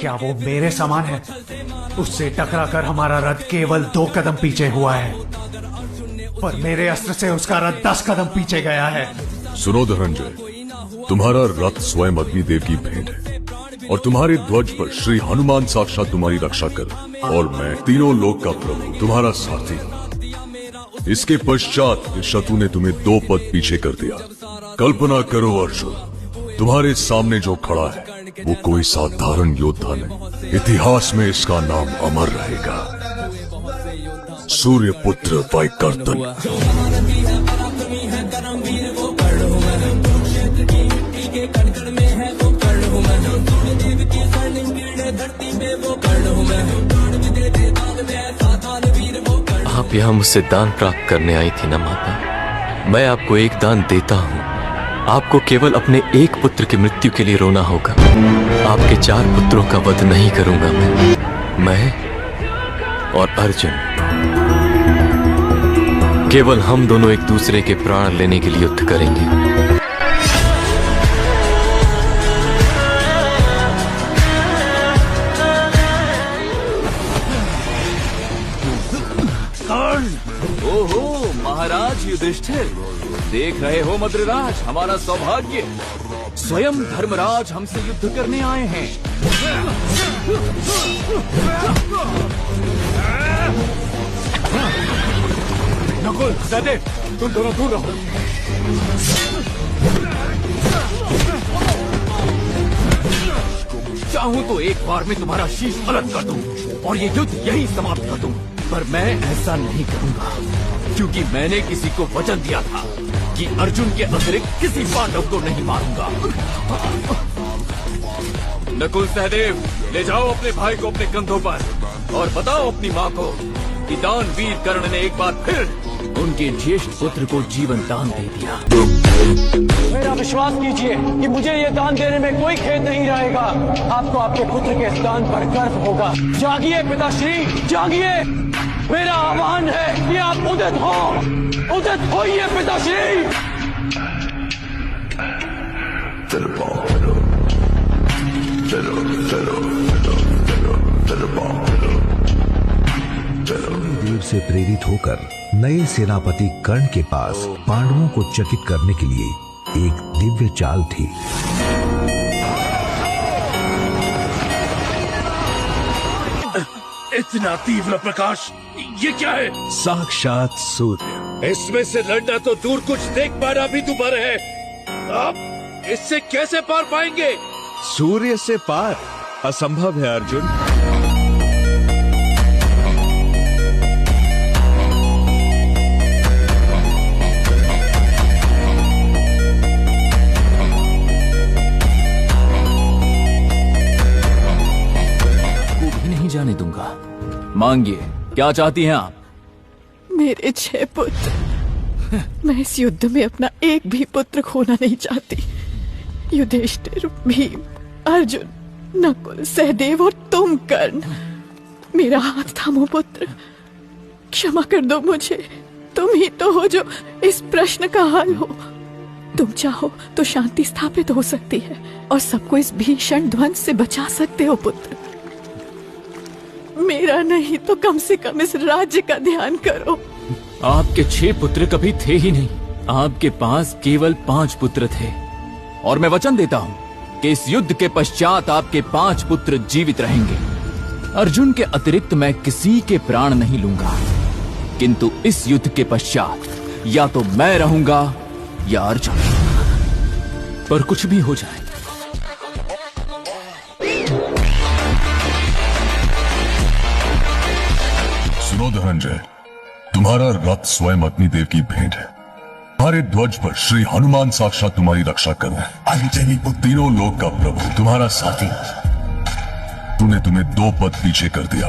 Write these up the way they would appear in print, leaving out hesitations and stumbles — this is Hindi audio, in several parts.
क्या वो मेरे समान है? उससे टकराकर हमारा रथ केवल 2 कदम पीछे हुआ है, पर मेरे अस्त्र से उसका रथ 10 कदम पीछे गया है। सुनो धनंजय, तुम्हारा रथ स्वयं अग्निदेव की भेंट है और तुम्हारे ध्वज पर श्री हनुमान साक्षात तुम्हारी रक्षा कर, और मैं तीनों लोक का प्रभु तुम्हारा सारथी। इसके पश्चात इस शत्रु ने तुम्हें 2 पद पीछे कर दिया। कल्पना करो अर्जुन, तुम्हारे सामने जो खड़ा है वो कोई साधारण योद्धा नहीं, इतिहास में इसका नाम अमर रहेगा। सूर्य पुत्र वैकर्तन। आप यहाँ मुझसे दान प्राप्त करने आई थी ना माता? मैं आपको एक दान देता हूँ। आपको केवल अपने एक पुत्र की मृत्यु के लिए रोना होगा। आपके 4 पुत्रों का वध नहीं करूंगा मैं और अर्जुन। केवल हम दोनों एक दूसरे के प्राण लेने के लिए युद्ध करेंगे। ओहो महाराज युधिष्ठिर, देख रहे हो मद्रराज, हमारा सौभाग्य। स्वयं धर्मराज हमसे युद्ध करने आए हैं। नकुल, सहदेव, तुम दोनों दूर रहो। चाहूं तो एक बार में तुम्हारा शीश अलग कर दूं और ये युद्ध यही समाप्त कर दूं, पर मैं ऐसा नहीं करूंगा, क्योंकि मैंने किसी को वचन दिया था कि अर्जुन के अतिरिक्त किसी पांडव को नहीं मारूंगा। नकुल, सहदेव, ले जाओ अपने भाई को अपने कंधों पर और बताओ अपनी माँ को कि दानवीर कर्ण ने एक बार फिर उनके ज्येष्ठ पुत्र को जीवन दान दे दिया। मेरा विश्वास कीजिए कि मुझे ये दान देने में कोई खेद नहीं रहेगा। आपको आपके पुत्र के इस दान पर गर्व होगा। जागिए पिताश्री, जागिए। मेरा आह्वान है कि आप उदित हो, उदित होइए पिताश्री। देव से प्रेरित होकर नए सेनापति कर्ण के पास पांडवों को चकित करने के लिए एक दिव्य चाल थी। इतना तीव्र प्रकाश, ये क्या है? साक्षात सूर्य। इसमें से लड़ना तो दूर, कुछ देख पाना भी दुभर है। आप इससे कैसे पार पाएंगे? सूर्य से पार असंभव है अर्जुन। जाने दूंगा। मांगिए, क्या चाहती हैं आप? मेरे 6 पुत्र। मैं इस युद्ध में अपना एक भी पुत्र खोना नहीं चाहती। युधिष्ठिर, भीम, अर्जुन, नकुल, सहदेव और तुम कर्ण। मेरा हाथ थामो पुत्र, क्षमा कर दो मुझे। तुम ही तो हो जो इस प्रश्न का हल हो। तुम चाहो तो शांति स्थापित हो सकती है और सबको इस भीषण ध्वंस से बचा सकते हो पुत्र। मेरा नहीं तो कम से कम इस राज्य का ध्यान करो। आपके 6 पुत्र कभी थे ही नहीं। आपके पास केवल 5 पुत्र थे और मैं वचन देता हूँ कि इस युद्ध के पश्चात आपके 5 पुत्र जीवित रहेंगे। अर्जुन के अतिरिक्त मैं किसी के प्राण नहीं लूंगा, किंतु इस युद्ध के पश्चात या तो मैं रहूंगा या अर्जुन, पर कुछ भी हो जाए। सुनो धनंजय, तुम्हारा रथ स्वयं अग्निदेव की भेंट है। तुम्हारे ध्वज पर श्री हनुमान साक्षात तुम्हारी रक्षा कर रहे हैं। तीनों लोक का प्रभु तुम्हारा साथी। तूने तुम्हें 2 पद पीछे कर दिया।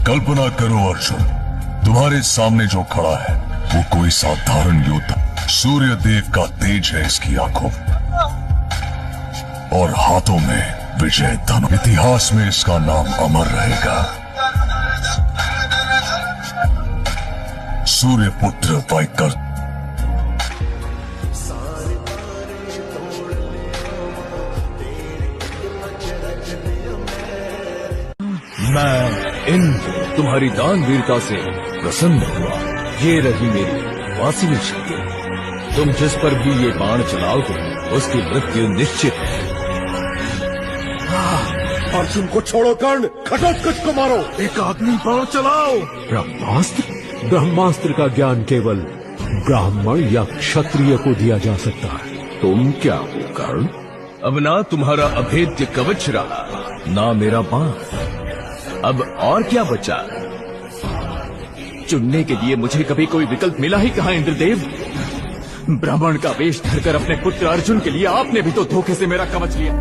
कल्पना करो अर्जुन, तुम्हारे सामने जो खड़ा है वो कोई साधारण योद्धा। सूर्य देव का तेज है इसकी आंखों और हाथों में विजय धनुष। इतिहास में इसका नाम अमर रहेगा। सूर्य पुत्र वैकर्तन। मैं इंद्र तुम्हारी दानवीरता से प्रसन्न हुआ। ये रही मेरी वासिनी शक्ति। तुम जिस पर भी ये बाण चलाओगे उसकी मृत्यु निश्चित है। अर्जुन को छोड़ो कर्ण, घटोत्कच को मारो। एक अग्नि बाण चलाओ। ब्रह्मास्त्र? ब्रह्मास्त्र का ज्ञान केवल ब्राह्मण या क्षत्रिय को दिया जा सकता है। तुम क्या हो कर्ण? अब ना तुम्हारा अभेद्य कवच रहा, ना मेरा बाण। अब और क्या बचा? चुनने के लिए मुझे कभी कोई विकल्प मिला ही कहाँ इंद्रदेव? ब्राह्मण का वेश धरकर अपने पुत्र अर्जुन के लिए आपने भी तो धोखे से मेरा कवच लिया।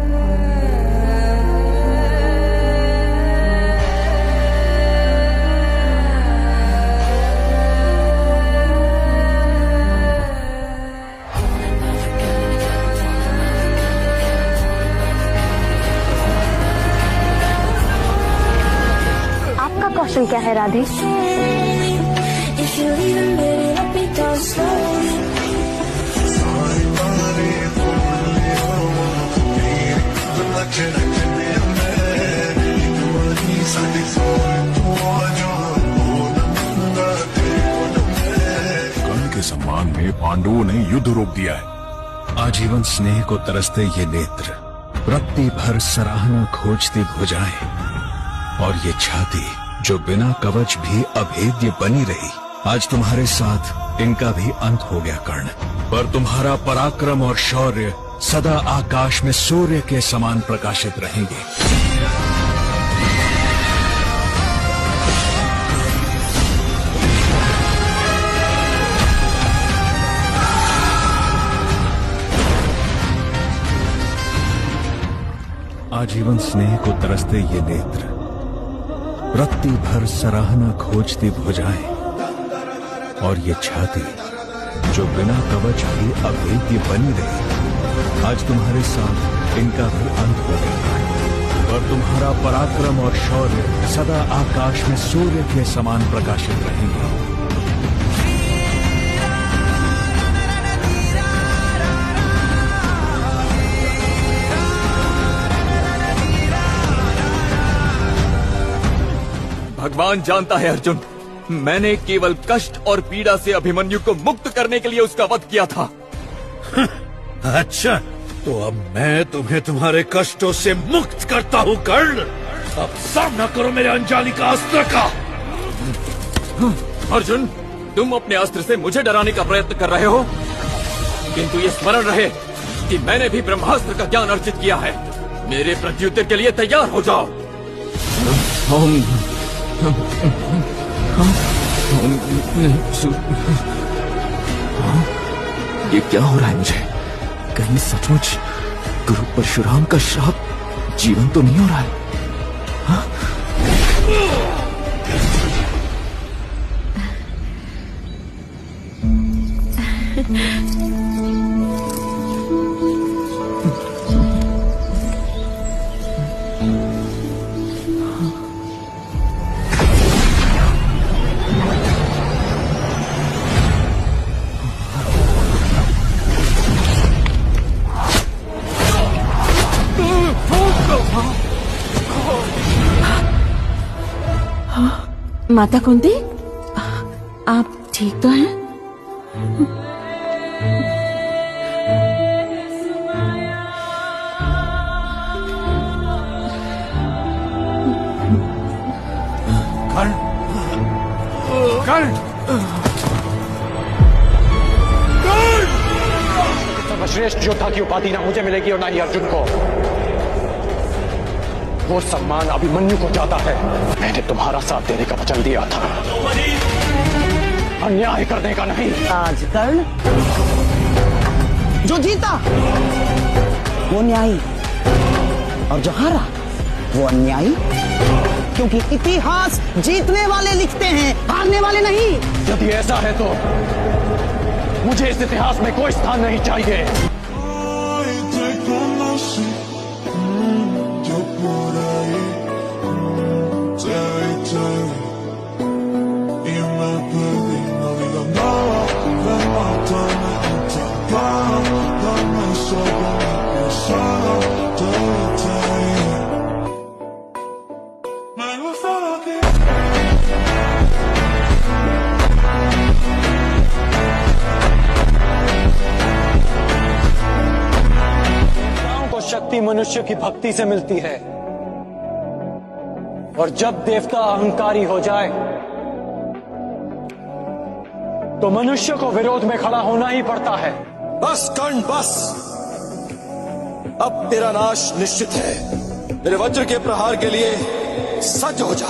आपका कौशल क्या है राधे? कर्ण के सम्मान में पांडवों ने युद्ध रोक दिया है। आजीवन स्नेह को तरसते ये नेत्र, रत्ती भर सराहना खोजती भुजाएं, और ये छाती जो बिना कवच भी अभेद्य बनी रही, आज तुम्हारे साथ इनका भी अंत हो गया कर्ण। पर तुम्हारा पराक्रम और शौर्य सदा आकाश में सूर्य के समान प्रकाशित रहेंगे। आजीवन स्नेह को तरसते ये नेत्र, रत्ती भर सराहना खोजती भुजाएं, और ये छाती जो बिना कवच भी अभेद्य बनी रही, आज तुम्हारे साथ इनका भी अंत हो गया। पर तुम्हारा पराक्रम और शौर्य सदा आकाश में सूर्य के समान प्रकाशित रहेंगे। भगवान जानता है अर्जुन, मैंने केवल कष्ट और पीड़ा से अभिमन्यु को मुक्त करने के लिए उसका वध किया था। अच्छा, तो अब मैं तुम्हें तुम्हारे कष्टों से मुक्त करता हूँ कर्ण। अब सामना करो मेरे अंजाली का अस्त्र का। अर्जुन, तुम अपने अस्त्र से मुझे डराने का प्रयत्न कर रहे हो, किंतु ये स्मरण रहे कि मैंने भी ब्रह्मास्त्र का ज्ञान अर्जित किया है। मेरे प्रत्युत्तर के लिए तैयार हो जाओ। ये क्या हो रहा है मुझे? कहीं सचमुच गुरु परशुराम का श्राप जीवन तो नहीं हो रहा है? माता कुंती, आप ठीक तो हैं? सर्वश्रेष्ठ योद्धा की उपाधि ना मुझे मिलेगी और ना ही अर्जुन को। वो सम्मान अभिमन्यु को जाता है। मैंने तुम्हारा साथ देने का वचन दिया था, अन्याय करने का नहीं। आज कर्ण जो जीता वो न्यायी, और जो हारा वो अन्यायी, क्योंकि इतिहास जीतने वाले लिखते हैं, हारने वाले नहीं। यदि ऐसा है तो मुझे इस इतिहास में कोई स्थान नहीं चाहिए। को शक्ति मनुष्य की भक्ति से मिलती है, और जब देवता अहंकारी हो जाए तो मनुष्य को विरोध में खड़ा होना ही पड़ता है। बस कर्ण बस, अब तेरा नाश निश्चित है। मेरे वज्र के प्रहार के लिए सज्ज हो जा।